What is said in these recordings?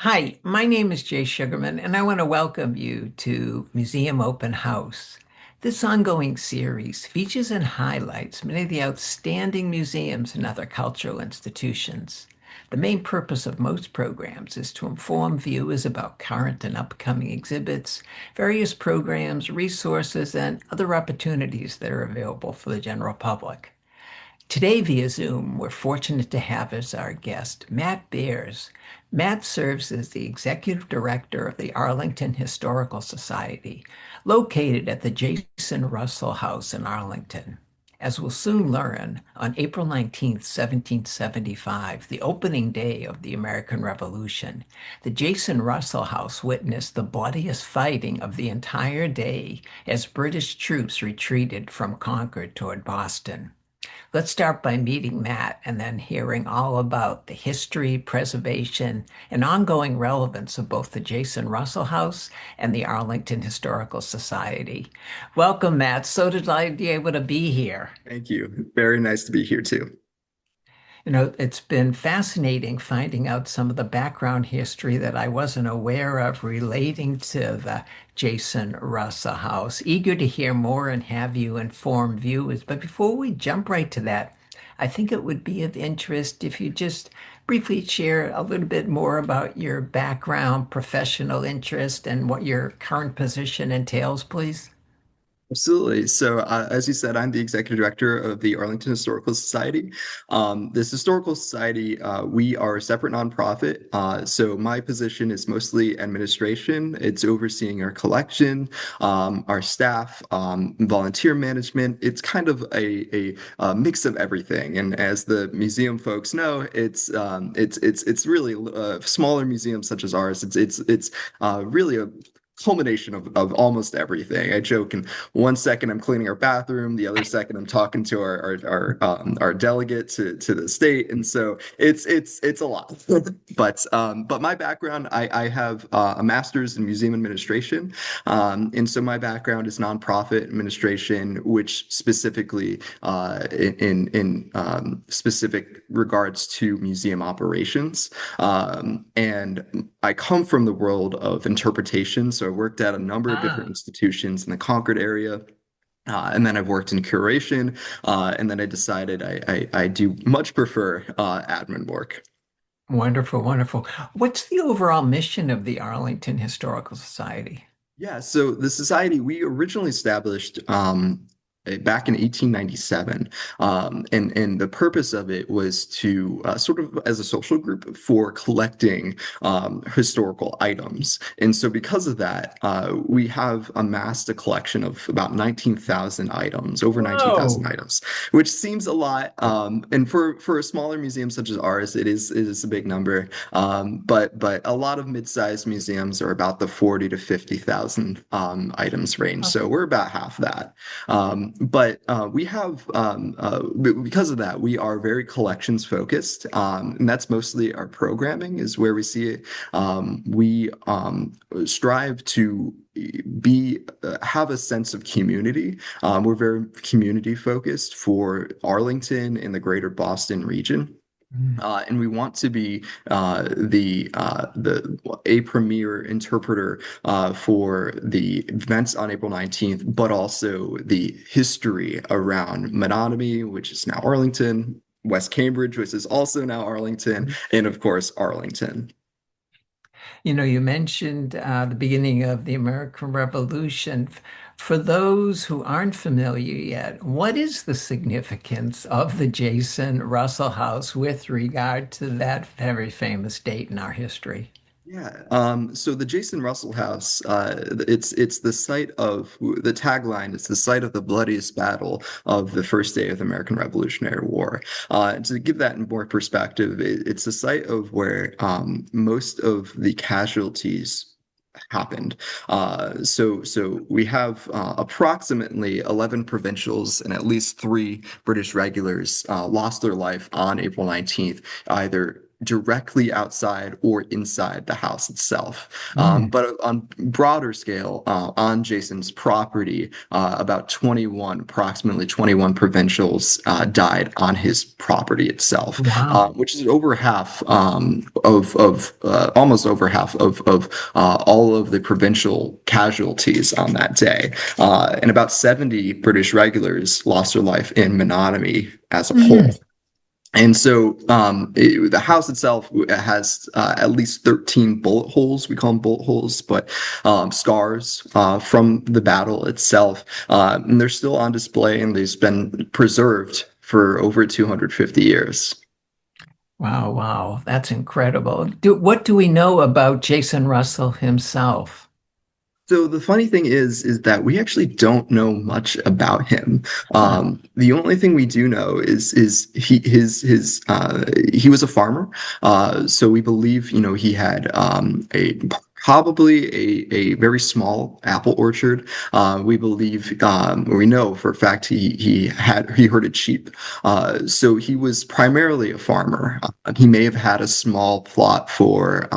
Hi, my name is Jay Sugarman, and I want to welcome you to Museum Open House. This ongoing series features and highlights many of the outstanding museums and other cultural institutions. The main purpose of most programs is to inform viewers about current and upcoming exhibits, various programs, resources, and other opportunities that are available for the general public. Today, via Zoom, we're fortunate to have as our guest Matt Beres. Matt serves as the executive director of the Arlington Historical Society, located at the Jason Russell House in Arlington. As we'll soon learn, on April 19th, 1775, the opening day of the American Revolution, the Jason Russell House witnessed the bloodiest fighting of the entire day as British troops retreated from Concord toward Boston. Let's start by meeting Matt and then hearing all about the history, preservation, and ongoing relevance of both the Jason Russell House and the Arlington Historical Society. Welcome, Matt. So delighted to be able to be here. Thank you. Very nice to be here too. It's been fascinating finding out some of the background history that I wasn't aware of relating to the Jason Russell House. Eager to hear more and have you inform viewers. But before we jump right to that, I think it would be of interest if you just briefly share a little bit more about your background, professional interest, and what your current position entails, please. Absolutely. So, as you said, I'm the executive director of the Arlington Historical Society. This historical society, we are a separate nonprofit. So, my position is mostly administration. It's overseeing our collection, our staff, volunteer management. It's kind of a mix of everything. And as the museum folks know, it's really smaller museums such as ours. It's really a culmination of almost everything. I joke, and 1 second I'm cleaning our bathroom, the other second I'm talking to our delegate to the state, and so it's a lot. But my background, I have a master's in museum administration, and so my background is nonprofit administration, which specifically in specific regards to museum operations, and I come from the world of interpretation, so I worked at a number of different Ah, institutions in the Concord area. And then I've worked in curation, and then I decided I do much prefer admin work. wonderful, wonderful. What's the overall mission of the Arlington Historical Society? Yeah, so the society we originally established back in 1897, and the purpose of it was to sort of as a social group for collecting historical items. And so because of that, we have amassed a collection of about 19,000 items, over 19,000 Whoa. items, which seems a lot. And for a smaller museum such as ours, it is a big number. But a lot of mid-sized museums are about the 40 to 50,000 items range. So we're about half that. But we have because of that, we are very collections focused, and that's mostly our programming is where we see it. We strive to be have a sense of community. We're very community focused for Arlington and the greater Boston region. And we want to be the a premier interpreter for the events on April 19th, but also the history around Menominee, which is now Arlington, West Cambridge, which is also now Arlington, and of course Arlington. You mentioned the beginning of the American Revolution. For those who aren't familiar yet, what is the significance of the Jason Russell House with regard to that very famous date in our history? Yeah. So the Jason Russell House, it's the site of the tagline. It's the site of the bloodiest battle of the first day of the American Revolutionary War. To give that in more perspective, it's the site of where most of the casualties happened. So we have approximately 11 provincials and at least three British regulars lost their life on April 19th, either directly outside or inside the house itself. Mm. But on broader scale, on Jason's property, approximately 21 provincials died on his property itself, Wow. which is over half of almost over half of all of the provincial casualties on that day. And about 70 British regulars lost their life in Menominee as a whole. Mm. And so the house itself has at least 13 bullet holes. We call them bullet holes, but scars from the battle itself. And they're still on display and they've been preserved for over 250 years. Wow, wow, that's incredible. What do we know about Jason Russell himself? So the funny thing is that we actually don't know much about him. Huh. The only thing we do know is he was a farmer. So we believe he had a probably a very small apple orchard. We believe we know for a fact he herded sheep. So he was primarily a farmer. He may have had a small plot for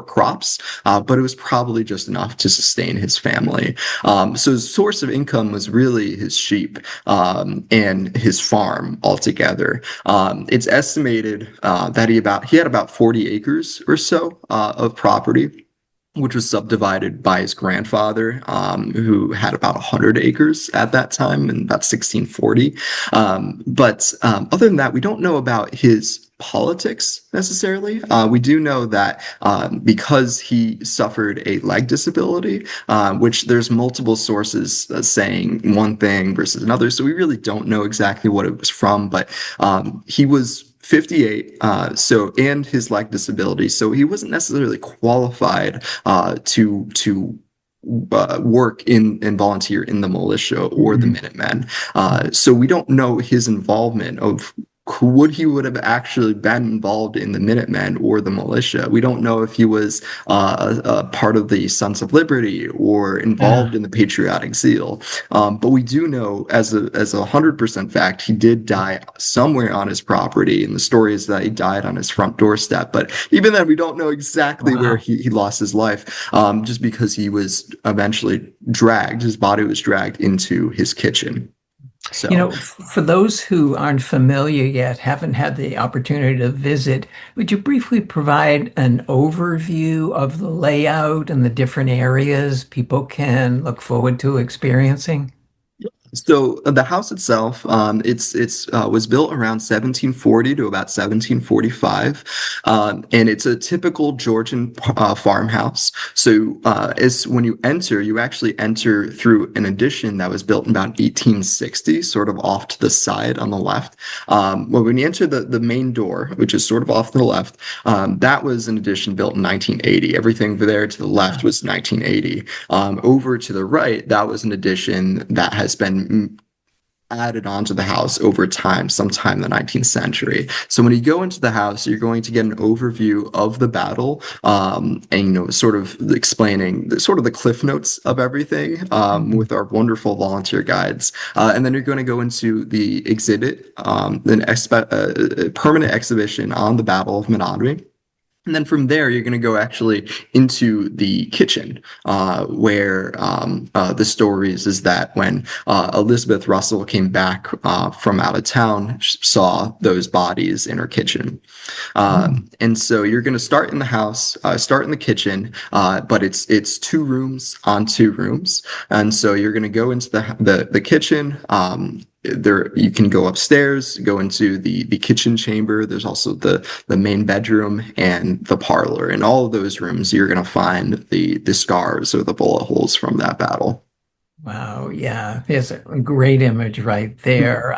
crops, but it was probably just enough to sustain his family. So his source of income was really his sheep and his farm altogether. It's estimated that he had about 40 acres or so of property, which was subdivided by his grandfather, who had about 100 acres at that time in about 1640. But other than that, we don't know about his politics necessarily. We do know that because he suffered a leg disability, which there's multiple sources saying one thing versus another, so we really don't know exactly what it was from, but he was 58, and his leg disability, so he wasn't necessarily qualified to work in and volunteer in the militia or the Mhm. Minutemen. So we don't know his involvement of he would have actually been involved in the Minutemen or the militia. We don't know if he was a part of the Sons of Liberty or involved Yeah. in the patriotic zeal. But we do know as a 100% fact, he did die somewhere on his property. And the story is that he died on his front doorstep. But even then, we don't know exactly where Wow. he lost his life, just because he was eventually dragged. His body was dragged into his kitchen. So. For those who aren't familiar yet, haven't had the opportunity to visit, would you briefly provide an overview of the layout and the different areas people can look forward to experiencing? So the house itself, it's was built around 1740 to about 1745, and it's a typical Georgian farmhouse. So as when you enter, you actually enter through an addition that was built in about 1860, sort of off to the side on the left. Well, when you enter the main door, which is sort of off to the left, that was an addition built in 1980. Everything over there to the left was 1980. Over to the right, that was an addition that has been added onto the house over time, sometime in the 19th century. So when you go into the house, you're going to get an overview of the battle, and sort of explaining sort of the cliff notes of everything, Mhm. with our wonderful volunteer guides. And then you're going to go into the exhibit, a permanent exhibition on the Battle of Menominee. And then from there, you're going to go actually into the kitchen, where the stories is that when Elizabeth Russell came back from out of town, saw those bodies in her kitchen. Mhm. And so you're going to start in the house, start in the kitchen, but it's two rooms on two rooms. And so you're going to go into the kitchen. There you can go upstairs, go into the kitchen chamber. There's also the main bedroom and the parlor. In all of those rooms, you're going to find the scars or the bullet holes from that battle. Wow, yeah, there's a great image right there.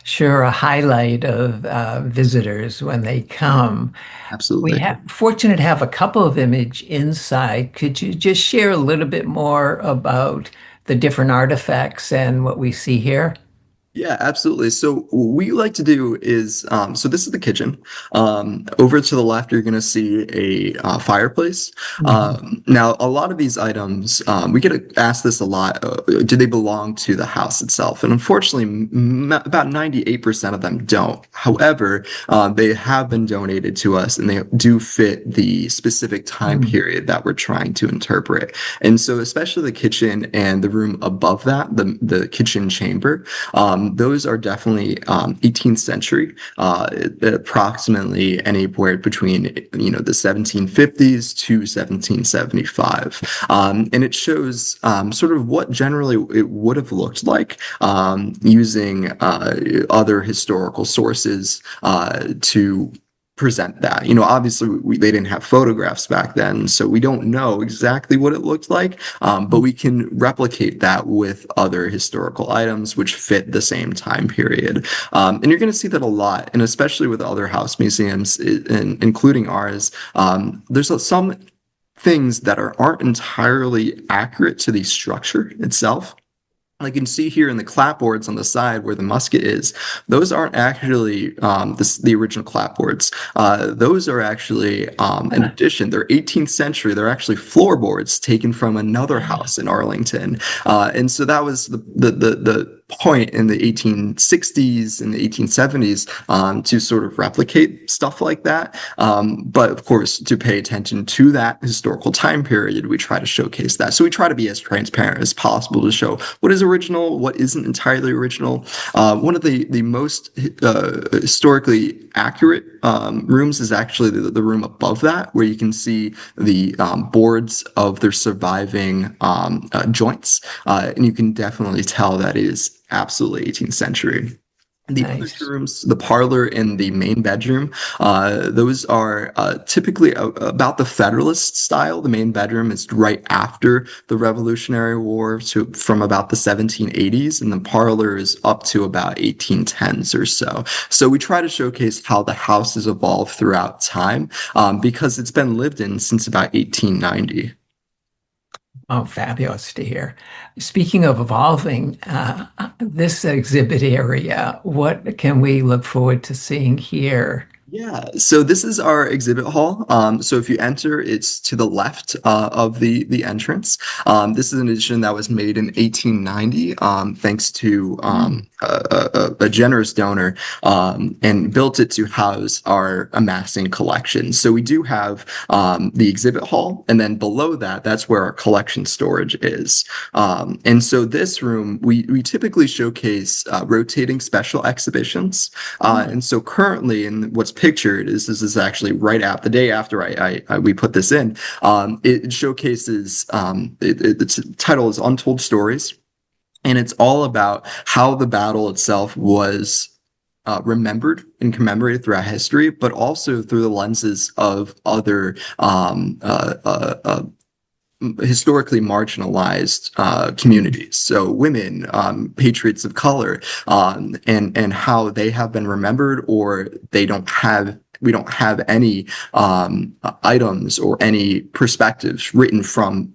Sure, a highlight of visitors when they come. We Absolutely. have fortunate to have a couple of image inside. Could you just share a little bit more about the different artifacts and what we see here? Yeah, absolutely. So what we like to do is, so this is the kitchen. Over to the left, you're going to see a fireplace. Mhm. Now, a lot of these items, we get asked this a lot. Do they belong to the house itself? And unfortunately, about 98% of them don't. However, they have been donated to us and they do fit the specific time Mm. period that we're trying to interpret. And so, especially the kitchen and the room above that, the kitchen chamber. Those are definitely 18th century, approximately anywhere between the 1750s to 1775, and it shows sort of what generally it would have looked like using other historical sources to present that. Obviously they didn't have photographs back then, so we don't know exactly what it looked like, but we can replicate that with other historical items which fit the same time period. And you're going to see that a lot, and especially with other house museums, including ours. There's some things that aren't entirely accurate to the structure itself. Like you can see here in the clapboards on the side where the musket is, those aren't actually the original clapboards. Those are actually, in addition, they're 18th century. They're actually floorboards taken from another Ah, house in Arlington. And so that was the point in the 1860s and the 1870s to sort of replicate stuff like that. But of course, to pay attention to that historical time period, we try to showcase that. So we try to be as transparent as possible to show what is original, what isn't entirely original. One of the most historically accurate rooms is actually the room above that, where you can see the boards of their surviving joints, and you can definitely tell that it is absolutely 18th century. The other two nice. rooms, the parlor and the main bedroom, those are typically about the Federalist style. The main bedroom is right after the Revolutionary War, from about the 1780s, and the parlor is up to about 1810s or so. So we try to showcase how the house has evolved throughout time, because it's been lived in since about 1890. Oh, fabulous to hear. Speaking of evolving, this exhibit area, what can we look forward to seeing here? Yeah, so this is our exhibit hall. So if you enter, it's to the left of the entrance. This is an edition that was made in 1890, thanks to Hmm. a generous donor, and built it to house our amassing collection. So we do have the exhibit hall, and then below that, that's where our collection storage is. And so this room, we typically showcase rotating special exhibitions. Oh, And so currently, in what's pictured is this is actually right after the day after we put this in. It showcases its title is Untold Stories, and it's all about how the battle itself was remembered and commemorated throughout history, but also through the lenses of other historically marginalized hmm. communities. So women, patriots of color, and how they have been remembered, or we don't have any items or any perspectives written from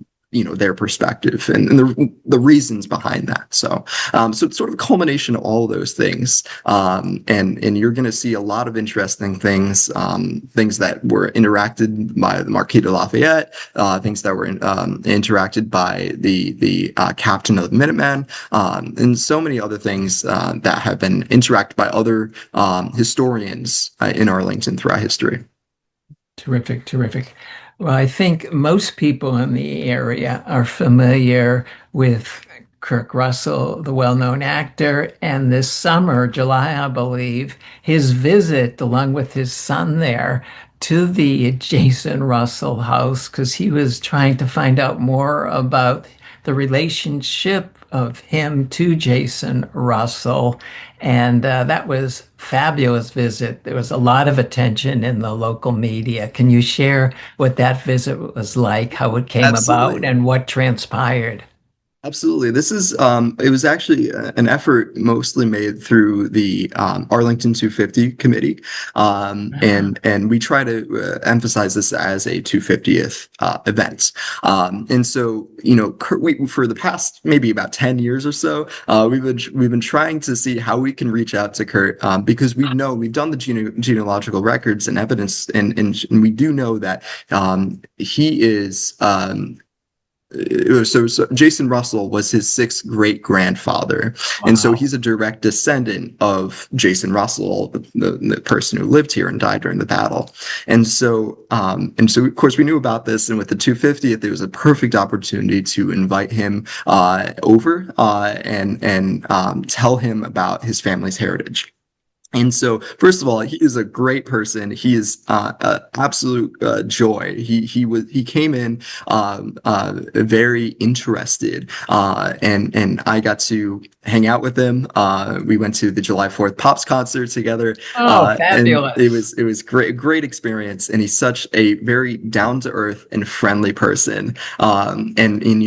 their perspective, and the reasons behind that. So it's sort of a culmination of all of those things, and you're going to see a lot of interesting things, things that were interacted by the Marquis de Lafayette, things that were interacted by the captain of the Minutemen, and so many other things that have been interacted by other historians in Arlington throughout history. Terrific, terrific. Well, I think most people in the area are familiar with Kirk Russell, the well-known actor, and this summer, July, I believe, his visit along with his son there to the Jason Russell house because he was trying to find out more about the relationship of him to Jason Russell. And that was fabulous visit. There was a lot of attention in the local media. Can you share what that visit was like, how it came about, Absolutely. and what transpired? Absolutely. This is it was actually an effort mostly made through the Arlington 250 committee. And we try to emphasize this as a 250th event. And so, for the past maybe about 10 years or so, we've been trying to see how we can reach out to Kurt, because we know we've done the genealogical records and evidence, and we do know that he is so Jason Russell was his sixth great grandfather, and so Wow. he's a direct descendant of Jason Russell, the person who lived here and died during the battle. And so of course we knew about this, and with the 250th, it was a perfect opportunity to invite him over and tell him about his family's heritage. And so, first of all, he is a great person. He is absolute joy. He came in very interested, and I got to hang out with him. We went to the July 4th Pops concert together, Oh, and it fabulous. was it was great experience. And he's such a very down to earth and friendly person. And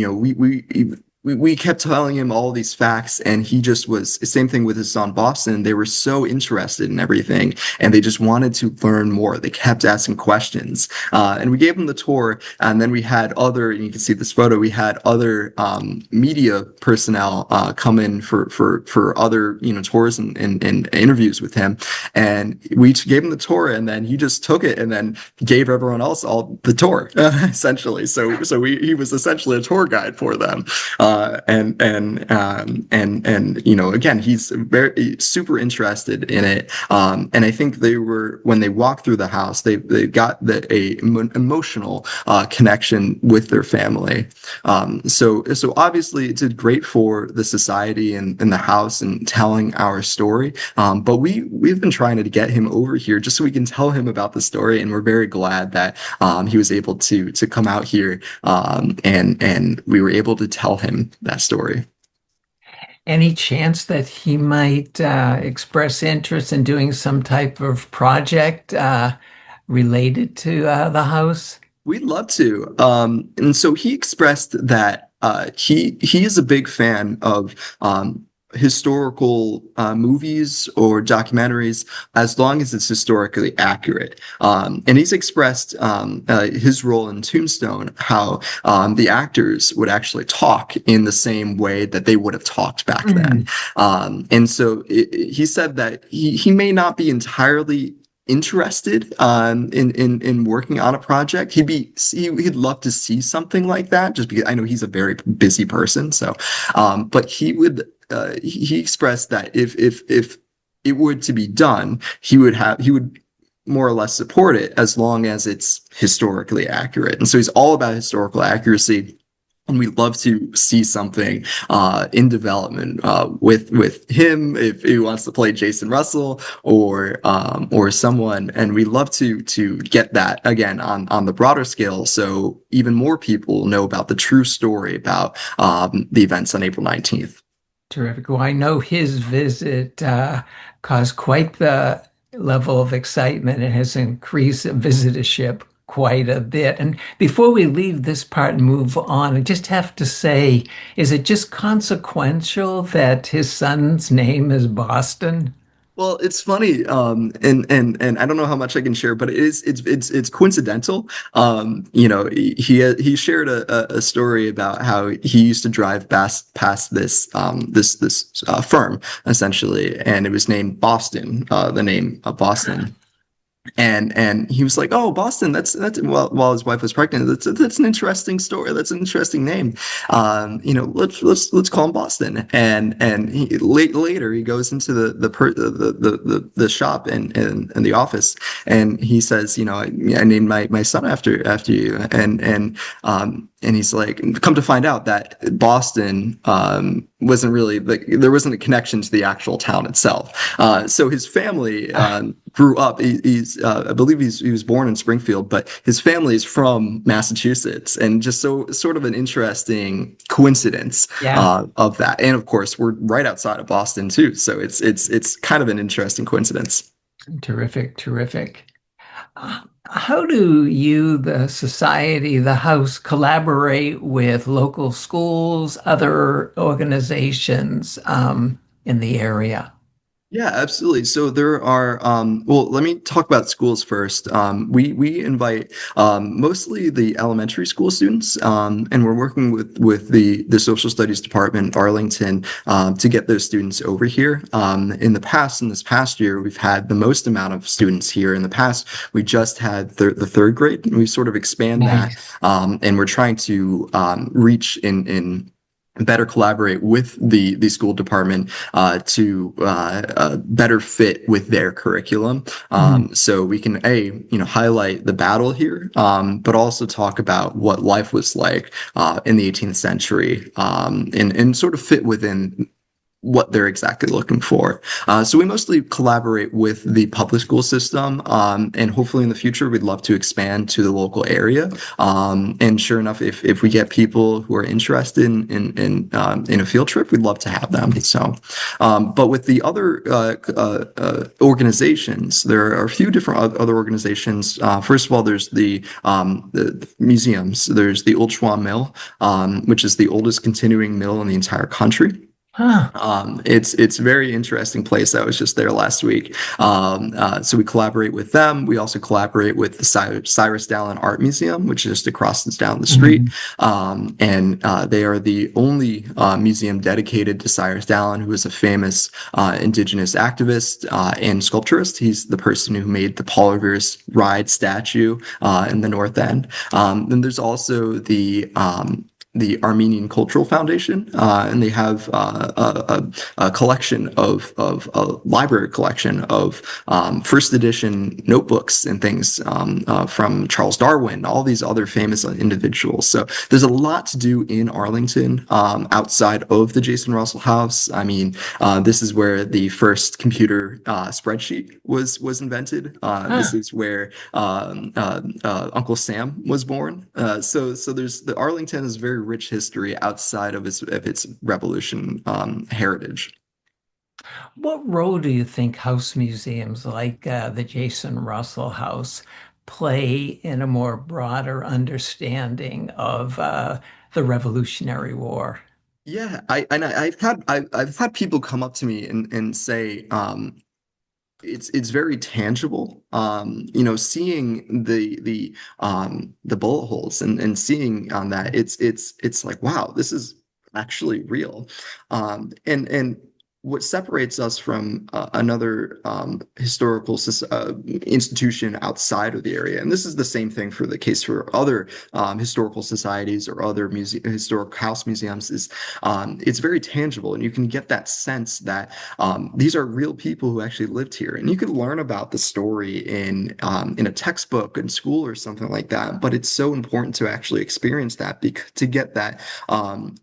we kept telling him all these facts, and he just was same thing with his son Boston. They were so interested in everything, and they just wanted to learn more. They kept asking questions, and we gave him the tour. And then we had other, and you can see this photo, we had other media personnel come in for other tours and interviews with him. And we gave him the tour, and then he just took it and then gave everyone else all the tour essentially. So he was essentially a tour guide for them. And again, he's very super interested in it. And I think they were, when they walked through the house, they got emotional connection with their family. So obviously it's great for the society and the house and telling our story. But we've been trying to get him over here just so we can tell him about the story, and we're very glad that he was able to come out here, and we were able to tell him that story. Any chance that he might express interest in doing some type of project related to the house? We'd love to. And so he expressed that he is a big fan of historical movies or documentaries, as long as it's historically accurate. And he's expressed his role in Tombstone, how the actors would actually talk in the same way that they would have talked back then. Mm. And so he said that he may not be entirely interested in working on a project. He'd love to see something like that, just because I know he's a very busy person. So, but he expressed that if it were to be done, he would more or less support it as long as it's historically accurate. And so he's all about historical accuracy. And we'd love to see something in development with him, if he wants to play Jason Russell or someone. And we'd love to get that again on the broader scale, so even more people know about the true story about the events on April 19th. Terrific. Well, I know his visit caused quite the level of excitement and has increased visitorship quite a bit. And before we leave this part and move on, I just have to say, is it just consequential that his son's name is Boston? Well, it's funny, and I don't know how much I can share, but it's coincidental. He shared a story about how he used to drive past this firm essentially, and it was named Boston, the name of Boston. And he was like, "Oh, Boston, that's while his wife was pregnant. That's an interesting story. That's an interesting name. Let's call him Boston." And later he goes into the shop and the office, and he says, I named my son after you. And he's like, come to find out that Boston wasn't really like, there wasn't a connection to the actual town itself. So his family grew up. I believe he was born in Springfield, but his family is from Massachusetts, and just so sort of an interesting coincidence Yeah. of that. And of course, we're right outside of Boston too, so it's kind of an interesting coincidence. Terrific, terrific. How do you, the society, the house, collaborate with local schools, other organizations in the area? Yeah, absolutely. So there are, well, let me talk about schools first. We invite mostly the elementary school students, and we're working with the social studies department, Arlington, to get those students over here. In the past, in this past year, we've had the most amount of students here. In the past, we just had the third grade, and we sort of expand that, Nice. and we're trying to reach in better collaborate with the school department to better fit with their curriculum. Mhm. So we can highlight the battle here, but also talk about what life was like in the 18th century, and sort of fit within what they're exactly looking for. So we mostly collaborate with the public school system, and hopefully in the future we'd love to expand to the local area. And sure enough, if we get people who are interested in a field trip, we'd love to have them. So, but with the other organizations, there are a few different other organizations. First of all, there's the museums. There's the Old Schwa Mill, which is the oldest continuing mill in the entire country. Huh. It's a very interesting place. I was just there last week. So we collaborate with them. We also collaborate with the Cyrus Dallin Art Museum, which is just across down the street. Mhm. And they are the only museum dedicated to Cyrus Dallin, who is a famous indigenous activist and sculpturist. He's the person who made the Paul Revere's Ride statue in the North End. Then there's also the Armenian Cultural Foundation, and they have a collection of a library collection of first edition notebooks and things from Charles Darwin, all these other famous individuals. So there's a lot to do in Arlington outside of the Jason Russell House. I mean, this is where the first computer spreadsheet was invented. This Huh. is where Uncle Sam was born. So there's the Arlington has very rich history outside of its revolution heritage. What role do you think house museums like the Jason Russell House play in a more broader understanding of the Revolutionary War? Yeah, I've had people come up to me and say it's very tangible. Seeing the bullet holes and seeing on that it's like wow, this is actually real. And what separates us from another institution outside of the area, and this is the same thing for the case for other historical societies or other historic house museums, is it's very tangible, and you can get that sense that these are real people who actually lived here, and you could learn about the story in a textbook in school or something like that. But it's so important to actually experience that to get that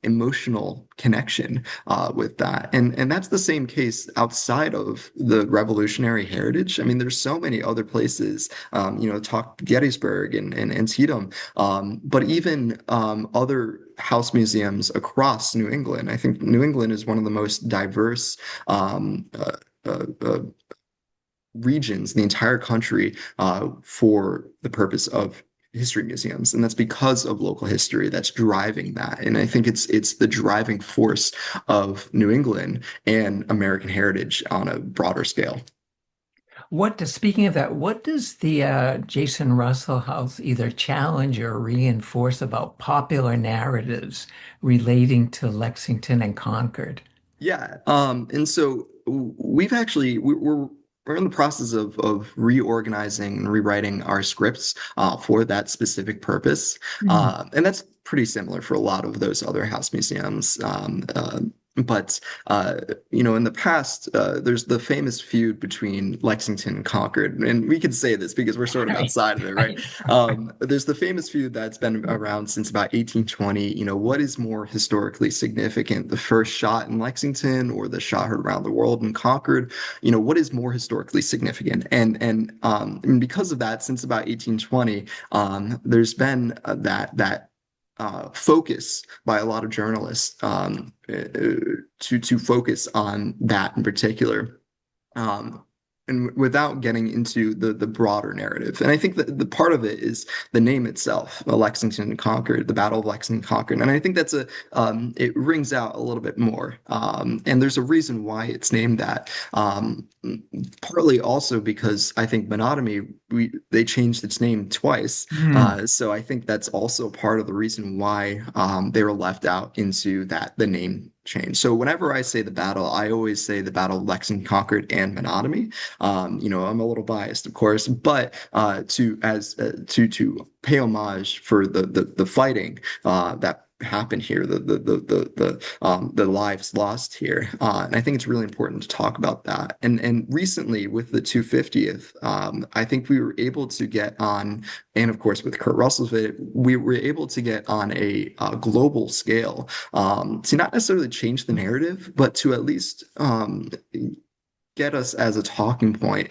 emotional connection with that, and that's the same case outside of the revolutionary heritage. I mean, there's so many other places, talk Gettysburg and Antietam, but even other house museums across New England. I think New England is one of the most diverse um, uh, uh, uh, regions in the entire country for the purpose of history museums, and that's because of local history that's driving that. And I think it's the driving force of New England and American heritage on a broader scale. Speaking of that, what does the Jason Russell House either challenge or reinforce about popular narratives relating to Lexington and Concord? Yeah, and so we've actually we're in the process of reorganizing and rewriting our scripts for that specific purpose, Hmm. and that's pretty similar for a lot of those other house museums. But in the past, there's the famous feud between Lexington and Concord, and we could say this because we're sort of Right. outside of it, right? Right. There's the famous feud that's been around since about 1820. What is more historically significant, the first shot in Lexington or the shot heard around the world in Concord? What is more historically significant? And because of that, since about 1820, there's been that focus by a lot of journalists to focus on that in particular. Um, and without getting into the broader narrative. And I think that the part of it is the name itself, Lexington and Concord, the Battle of Lexington and Concord. And I think that's a it rings out a little bit more. And there's a reason why it's named that. Partly also because I think monatomy they changed its name twice. Hmm. So I think that's also part of the reason why they were left out into that the name change. So whenever I say the battle, I always say the Battle of Lexington, Concord, and monatomy. I'm a little biased, of course, but to pay homage for the fighting that happened here, the lives lost here, and I think it's really important to talk about that. And recently with the 250th, I think we were able to get on, and of course with Kurt Russell's video, we were able to get on a global scale to not necessarily change the narrative, but to at least get us as a talking point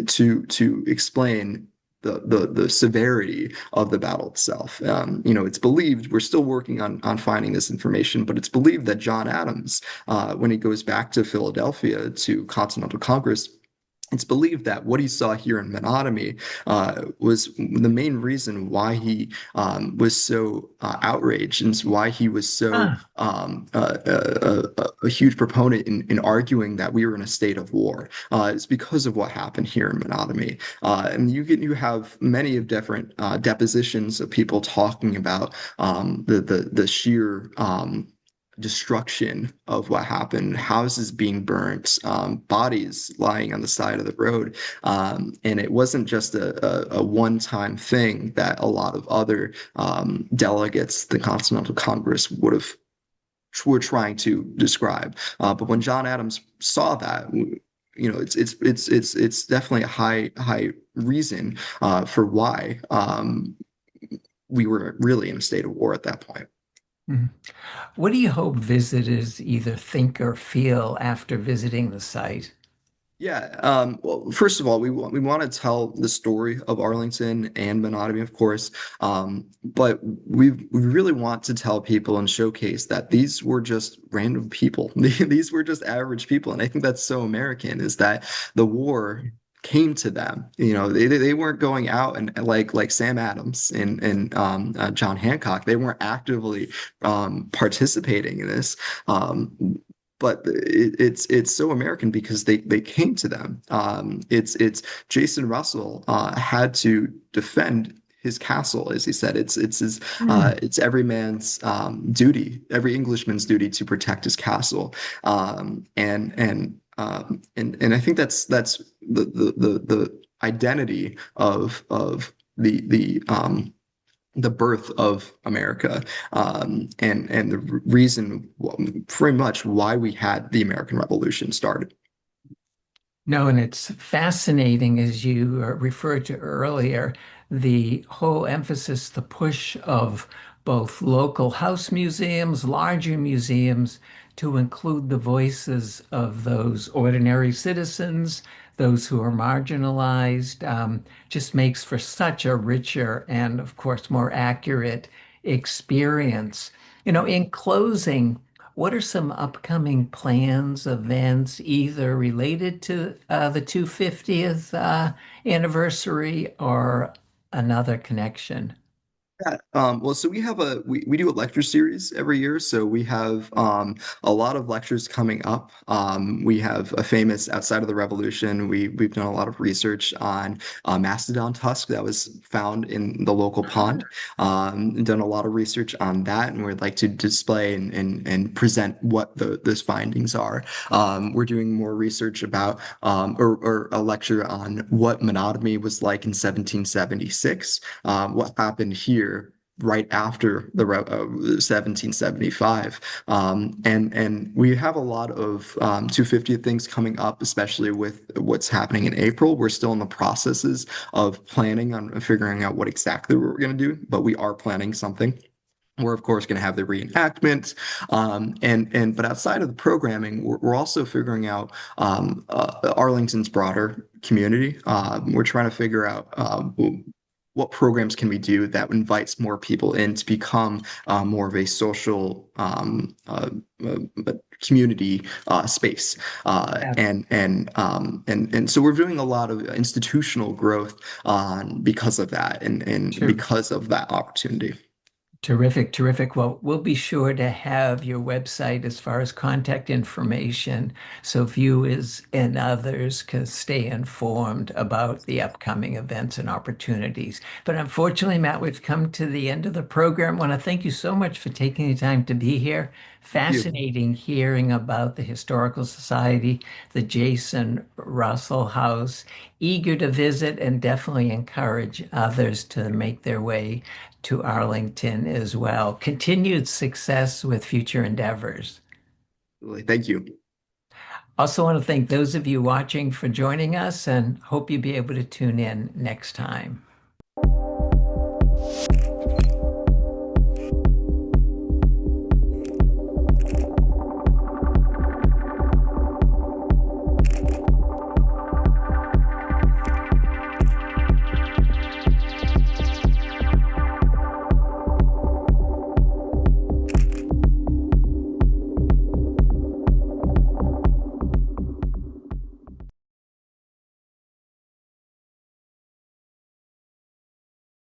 to explain the severity of the battle itself. It's believed we're still working on finding this information, but it's believed that John Adams, when he goes back to Philadelphia to Continental Congress, it's believed that what he saw here in monatomy was the main reason why he was so outraged and why he was so Ah. a huge proponent in arguing that we were in a state of war. It's because of what happened here in monatomy. And you have many of different depositions of people talking about the sheer destruction of what happened, houses being burnt, bodies lying on the side of the road. And it wasn't just a one-time thing that a lot of other delegates, the Continental Congress, were trying to describe. But when John Adams saw that, it's definitely a high reason for why we were really in a state of war at that point. Hmm. What do you hope visitors either think or feel after visiting the site? Yeah. Well, first of all, we want to tell the story of Arlington and monogamy, of course. But we really want to tell people and showcase that these were just random people. These were just average people, and I think that's so American is that the war came to them. They weren't going out and like Sam Adams and John Hancock. They weren't actively participating in this. But it's so American because they came to them. It's Jason Russell had to defend his castle, as he said. Hmm. It's every man's duty, every Englishman's duty to protect his castle. And I think that's the identity of the birth of America, and the reason, very much why we had the American Revolution started. No, and it's fascinating, as you referred to earlier, the whole emphasis, the push of both local house museums, larger museums, to include the voices of those ordinary citizens, those who are marginalized, just makes for such a richer and, of course, more accurate experience. In closing, what are some upcoming plans, events, either related to the 250th anniversary or another connection? Yeah. Well, so we do a lecture series every year. So we have a lot of lectures coming up. We have a famous outside of the Revolution. We've done a lot of research on mastodon tusk that was found in the local pond. Done a lot of research on that, and we'd like to display and present what those findings are. We're doing more research about or a lecture on what monogamy was like in 1776, what happened here right after the 1775. And we have a lot of 250 things coming up, especially with what's happening in April. We're still in the processes of planning on figuring out what exactly we're going to do, but we are planning something. We're of course going to have the reenactment, but outside of the programming, we're also figuring out Arlington's broader community. We're trying to figure out what programs can we do that invites more people in to become more of a social community space, and so we're doing a lot of institutional growth because of that and Sure. because of that opportunity. Terrific, terrific. Well, we'll be sure to have your website as far as contact information so viewers and others can stay informed about the upcoming events and opportunities. But unfortunately, Matt, we've come to the end of the program. I want to thank you so much for taking the time to be here. Thank you. Fascinating hearing about the Historical Society, the Jason Russell House. Eager to visit and definitely encourage others to make their way to Arlington as well. Continued success with future endeavors. Thank you. Also, want to thank those of you watching for joining us and hope you'll be able to tune in next time.